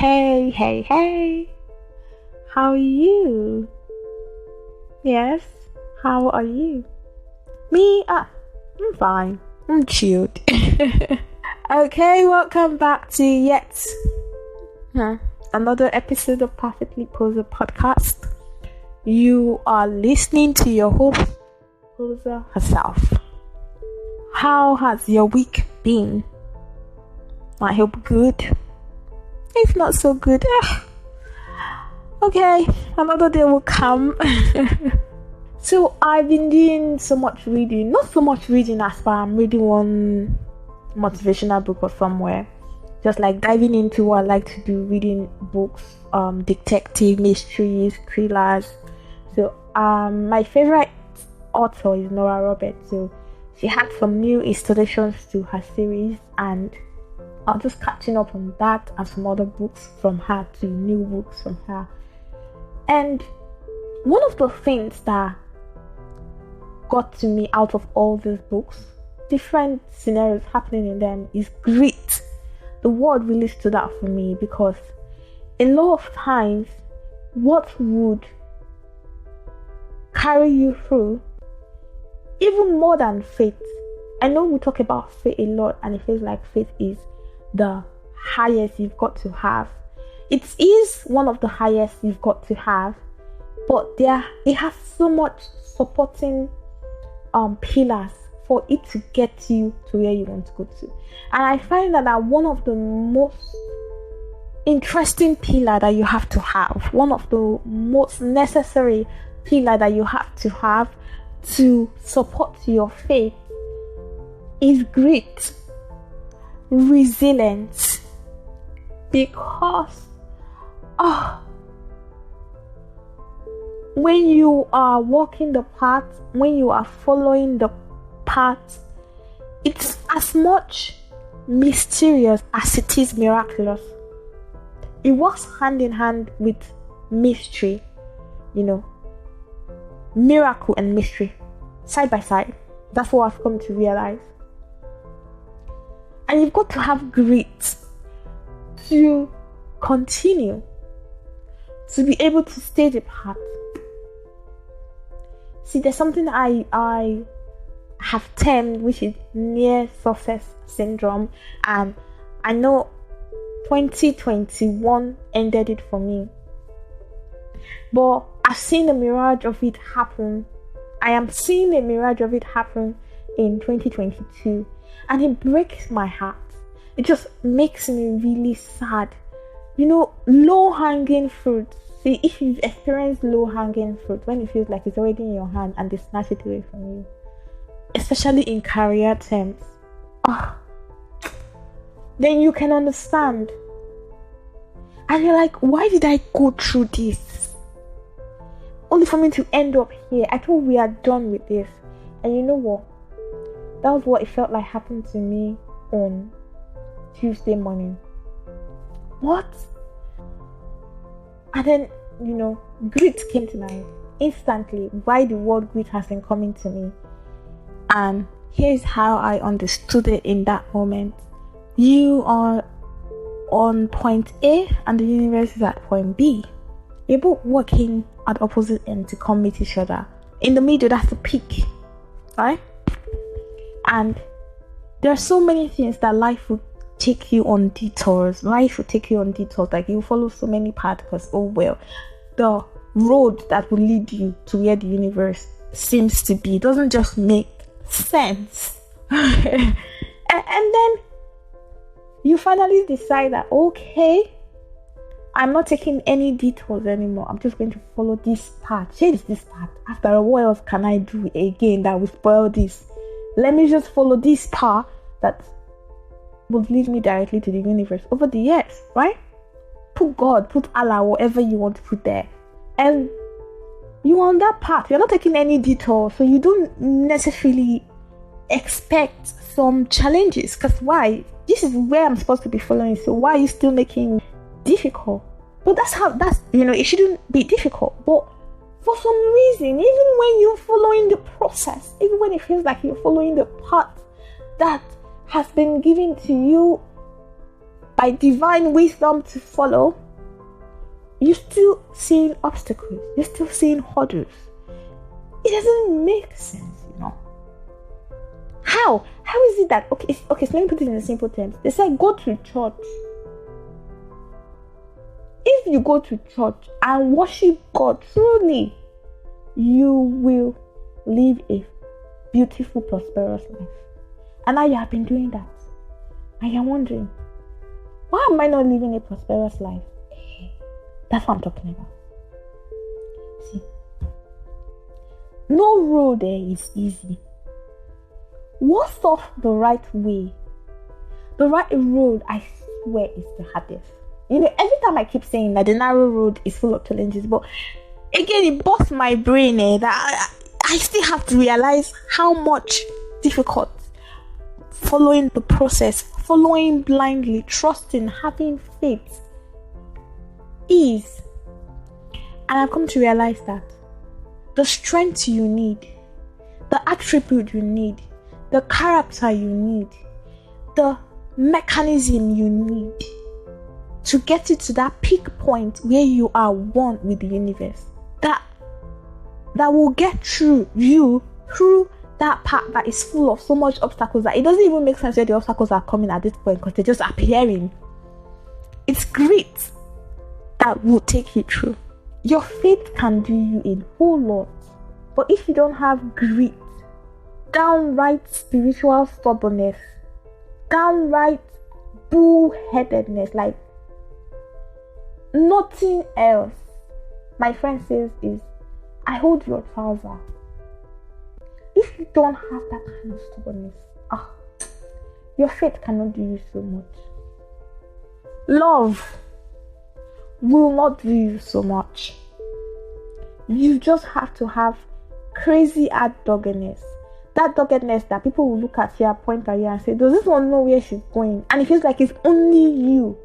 Hey. How are you? Yes, how are you? Me? I'm fine. I'm chilled. Okay, welcome back to yet another episode of Perfectly Posa podcast. You are listening to your host, Posa herself. How has your week been? I hope good. If not so good, okay, another day will come. So I've been doing so much reading, not so much reading as far I'm reading one motivational book or somewhere, just like diving into what I like to do, reading books, detective, mysteries, thrillers. So my favorite author is Nora Roberts, so she had some new installations to her series, and I'm just catching up on that and some other books from her to new books from her. And one of the things that got to me out of all these books, different scenarios happening in them, is grit. The word really stood out for me because a lot of times what would carry you through, even more than faith. I know we talk about faith a lot and it feels like faith is the highest you've got to have. It is one of the highest you've got to have, but it has so much supporting pillars for it to get you to where you want to go to. And I find that one of the most interesting pillar that you have to have, one of the most necessary pillar that you have to support your faith, is grit, resilience. Because when you are walking the path, when you are following the path, it's as much mysterious as it is miraculous. It works hand in hand with mystery, miracle and mystery side by side. That's what I've come to realize. And you've got to have grit to continue, to be able to stay the path. See, there's something I have termed, which is near success syndrome, and I know 2021 ended it for me, but I've seen a mirage of it happen. I am seeing a mirage of it happen in 2022, and it breaks my heart. It just makes me really sad. Low-hanging fruit. See, if you've experienced low-hanging fruit, when it feels like it's already in your hand and they snatch it away from you, especially in career terms, then you can understand. And you're like, why did I go through this? Only for me to end up here. I thought we are done with this. And you know what? That was what it felt like happened to me on Tuesday morning. What? And then, grit came to mind instantly. Why the word grit has been coming to me. And here's how I understood it in that moment. You are on point A and the universe is at point B. You're both working at opposite ends to come meet each other. In the middle, that's the peak, right? And there are so many things that life will take you on detours. Like you follow so many paths because, the road that will lead you to where the universe seems to be doesn't just make sense. And then you finally decide that, okay, I'm not taking any detours anymore. I'm just going to follow this path. Change this path. After all, what else can I do again that will spoil this? Let me just follow this path that will lead me directly to the universe over the years, right? Put God, put Allah, whatever you want to put there. And you're on that path. You're not taking any detour, so you don't necessarily expect some challenges. Because why? This is where I'm supposed to be following, so why are you still making it difficult? But it shouldn't be difficult. But for some reason, even when you're following the process, even when it feels like you're following the path that has been given to you by divine wisdom to follow, you're still seeing obstacles, you're still seeing hurdles. It doesn't make sense, How is it that okay, so let me put it in simple terms. They say go to church. If you go to church and worship God truly, you will live a beautiful, prosperous life. And now you have been doing that. And you're wondering, why am I not living a prosperous life? That's what I'm talking about. See, no road there is easy. What's off the right way? The right road, I swear, is the hardest. Every time I keep saying that the narrow road is full of challenges, but again, it busts my brain that I still have to realize how much difficult following the process, following blindly, trusting, having faith is. And I've come to realize that the strength you need, the attribute you need, the character you need, the mechanism you need to get you to that peak point where you are one with the universe, that will get through that path that is full of so much obstacles that it doesn't even make sense where the obstacles are coming at this point, because they're just appearing. It's grit that will take you through. Your faith can do you a whole lot, but if you don't have grit, downright spiritual stubbornness, downright bullheadedness, like nothing else, my friend says, is I hold your trouser. If you don't have that kind of stubbornness, your faith cannot do you so much. Love will not do you so much. You just have to have crazy hard doggedness. That doggedness that people will look at you, point at you and say, does this one know where she's going? And it feels like it's only you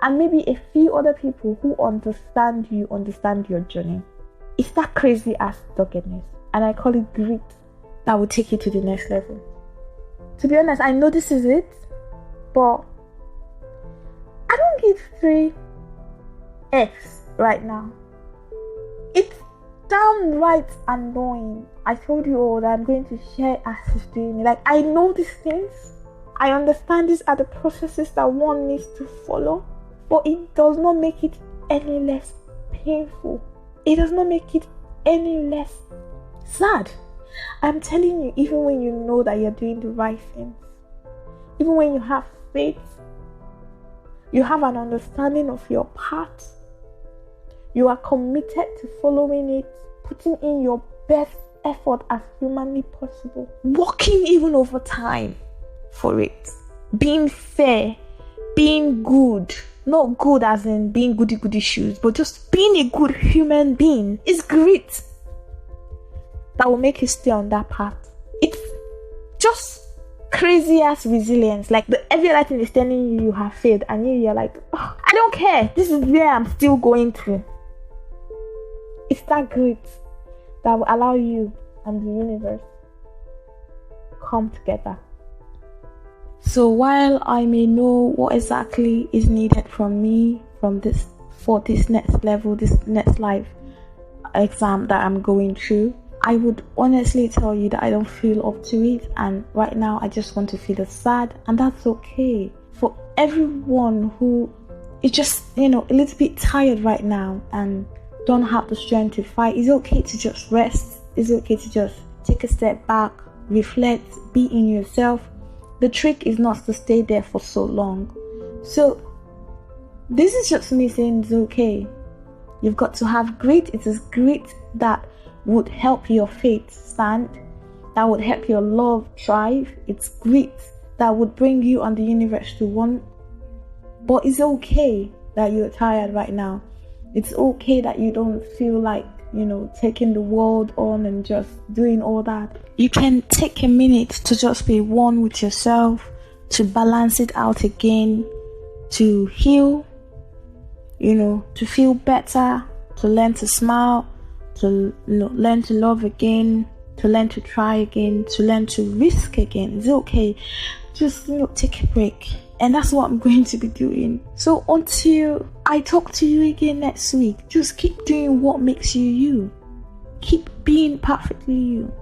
and maybe a few other people who understand your journey. It's that crazy ass doggedness, and I call it grit, that will take you to the next level. To be honest, I know this is it, but I don't give 3 F's right now. It's downright annoying. I told you all that I'm going to share as it's doing me. Like, I know these things, I understand these are the processes that one needs to follow, but it does not make it any less painful. It does not make it any less sad. I'm telling you, even when you know that you're doing the right things, even when you have faith, you have an understanding of your path, you are committed to following it, putting in your best effort as humanly possible, working even over time for it, being fair, being good, not good as in being goody shoes, but just being a good human being is grit that will make you stay on that path. It's just crazy ass resilience. Like, every other thing is telling you have failed, and you're like, I don't care, this is where I'm still going to. It's that grit that will allow you and the universe come together. So while I may know what exactly is needed from me for this next level, this next life exam that I'm going through, I would honestly tell you that I don't feel up to it, and right now I just want to feel sad, and that's okay. For everyone who is just, a little bit tired right now and don't have the strength to fight, it's okay to just rest. It's okay to just take a step back, reflect, be in yourself. The trick is not to stay there for so long. So this is just me saying it's okay. You've got to have grit. It is grit that would help your faith stand, that would help your love thrive. It's grit that would bring you and the universe to one. But it's okay that you're tired right now. It's okay that you don't feel like, taking the world on and just doing all that. You can take a minute to just be one with yourself, to balance it out again, to heal, to feel better, to learn to smile, to learn to love again, to learn to try again, to learn to risk again. It's okay. Just take a break. And that's what I'm going to be doing. So until I talk to you again next week, just keep doing what makes you you. Keep being perfectly you.